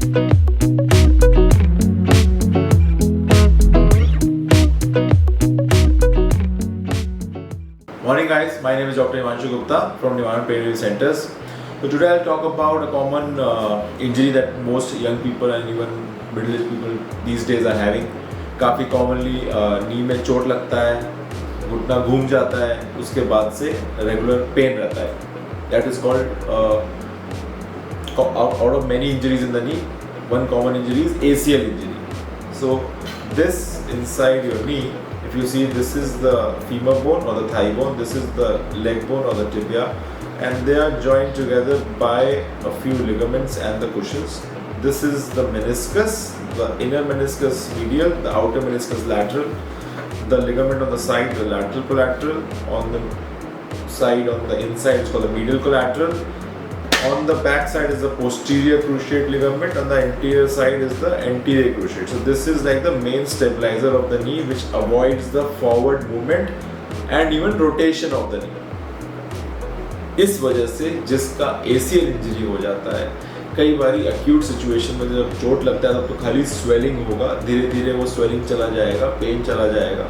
Morning guys, my name is Dr. Himanshu Gupta from Nivaran Pain Relief Centers. So today I'll talk about a common injury that most young people and even middle-aged people these days are having. काफ़ी commonly नी में चोट लगता है, घुटना घूम जाता है, उसके बाद से regular pain रहता है. That is called out of many injuries in the knee, one common injury is ACL injury. So this inside your knee, if you see, this is the femur bone or the thigh bone, this is the leg bone or the tibia, and they are joined together by a few ligaments and the cushions. This is the meniscus, the inner meniscus medial, the outer meniscus lateral, the ligament on the side, the lateral collateral, on the side, on the inside is called the medial collateral. On the back side is the posterior cruciate ligament, on the anterior side is the anterior cruciate. So this is like the main stabilizer of the knee, which avoids the forward movement and even rotation of the knee. इस वजह से जिसका ACL injury हो जाता है, कई बारी acute situation में जब चोट लगता है तब तो खाली स्वेलिंग होगा, धीरे धीरे वो स्वेलिंग चला जाएगा, पेन चला जाएगा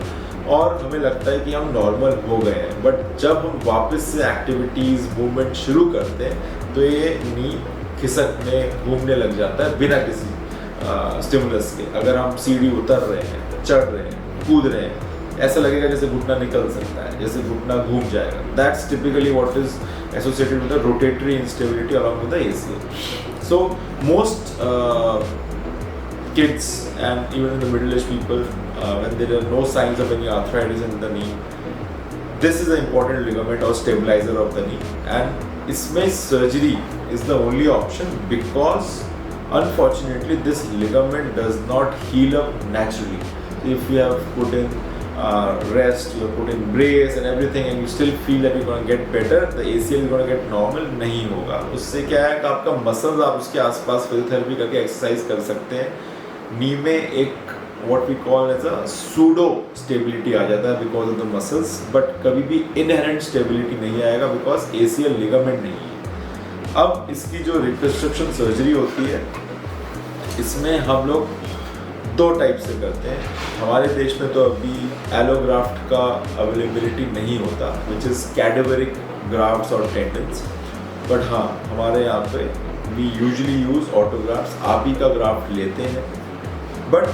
और हमें लगता है कि हम नॉर्मल हो गए हैं. बट जब हम वापस से एक्टिविटीज़ मूवमेंट शुरू करते हैं तो ये नी खिसकने घूमने लग जाता है बिना किसी स्टिमुलस के. अगर हम सीढ़ी उतर रहे हैं, चढ़ रहे हैं, कूद रहे हैं, ऐसा लगेगा जैसे घुटना निकल सकता है, जैसे घुटना घूम जाएगा. That's typically what is associated with the rotatory instability along with the ACL. So most kids and even the middle-aged people, when there are no signs of any arthritis in the knee, this is an important ligament or stabilizer of the knee, and इसमें surgery is the only option because unfortunately this ligament does not heal up naturally. If you have put in rest, you have put in brace and everything and you still feel that you're going to get better, the ACL is going to get normal, नहीं होगा. उससे क्या है कि आपका muscles आप उसके आसपास फिजियोथेरेपी करके एक्सरसाइज कर सकते हैं. नी में एक what we call as a pseudo stability आ जाता है because of the muscles, but कभी भी inherent stability नहीं आएगा because ACL ligament नहीं है. अब इसकी जो रिकंस्ट्रक्शन सर्जरी होती है, इसमें हम लोग दो टाइप से करते हैं. हमारे देश में तो अभी एलोग्राफ्ट का अवेलेबिलिटी नहीं होता, विच इज़ कैडेवरिक ग्राफ्ट्स और टेंडन्स. बट हाँ, हमारे यहाँ पे वी यूजुअली यूज़ ऑटोग्राफ्ट्स. आप ही का ग्राफ्ट लेते हैं, बट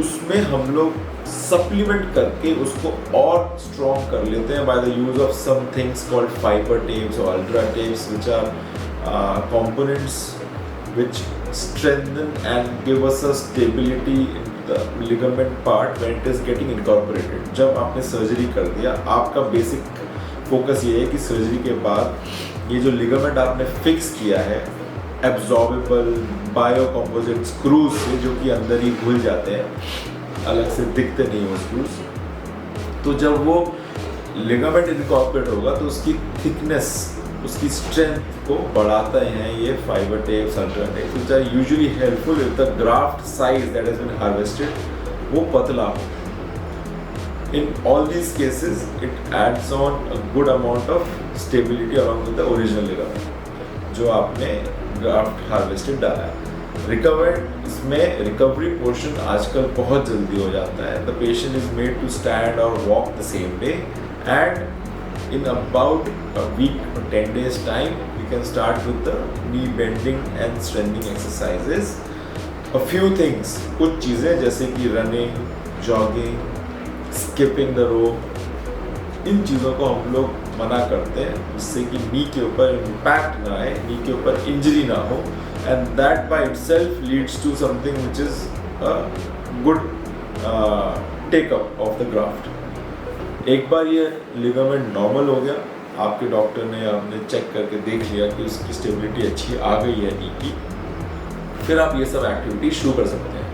उसमें हम लोग सप्लीमेंट करके उसको और स्ट्रॉन्ग कर लेते हैं by the use of some things called fibre tapes और ultra tapes, which are components which strengthen and give us a stability in the ligament part when it is getting incorporated. जब आपने surgery कर दिया, आपका basic focus ये है कि surgery के बाद ये जो लिगामेंट आपने फिक्स किया है एब्जॉर्बेबल बायो कंपोजिट स्क्रूज से, जो कि अंदर ही घुल जाते हैं, अलग से दिखते नहीं वो स्क्रूज, तो जब वो लिगामेंट इनकॉर्पोरेट होगा तो उसकी थिकनेस, उसकी स्ट्रेंथ को बढ़ाते हैं ये fiber tapes, ultra tapes, which are usually helpful if the graft size that has been harvested वो पतला हो. In all these cases it adds on a good amount of stability along with the original ligament जो आपने graft harvested डाला है. Recovered, इसमें recovery portion आजकल बहुत जल्दी हो जाता है. The patient is made to stand और walk the same day, and in about a week or 10 days time we can start with the knee bending and strengthening exercises. A few things, कुछ चीज़ें जैसे कि running, jogging, skipping the rope, इन चीज़ों को हम लोग मना करते हैं जिससे कि नी के ऊपर impact ना आए, नी के ऊपर injury ना हो, and that by itself leads to something which is a good take up of the graft. एक बार ये लिगामेंट नॉर्मल हो गया, आपके डॉक्टर ने आपने चेक करके देख लिया कि उसकी स्टेबिलिटी अच्छी आ गई है नी की, फिर आप ये सब एक्टिविटी शुरू कर सकते हैं,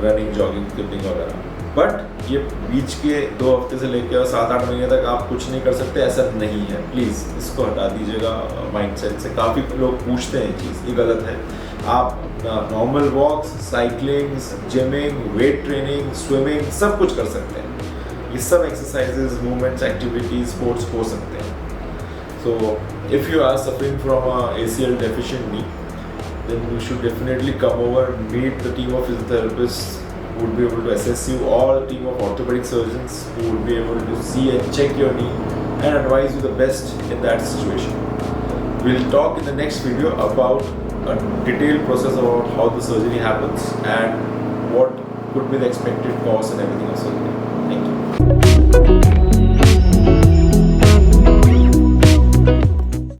रनिंग, जॉगिंग, स्किपिंग वगैरह. बट ये बीच के 2 हफ्ते से लेकर 7-8 महीने तक आप कुछ नहीं कर सकते, ऐसा नहीं है. प्लीज़ इसको हटा दीजिएगा माइंडसेट से. काफ़ी लोग पूछते हैं चीज़, ये गलत है. आप normal walks, cycling, gymming, weight training, swimming सब कुछ कर सकते हैं. ये सब एक्सरसाइजेज, मूवमेंट्स, एक्टिविटीज, स्पोर्ट्स हो सकते हैं. So if you are suffering from ACL deficient knee, then you should definitely come over, meet the team of physiotherapists who would be able to assess you, or a team of orthopedic surgeons who would be able to see and check your knee and advise you the best in that situation. We'll talk in the next video about a detailed process about how the surgery happens and what could be the expected cost and everything of surgery. Thank you.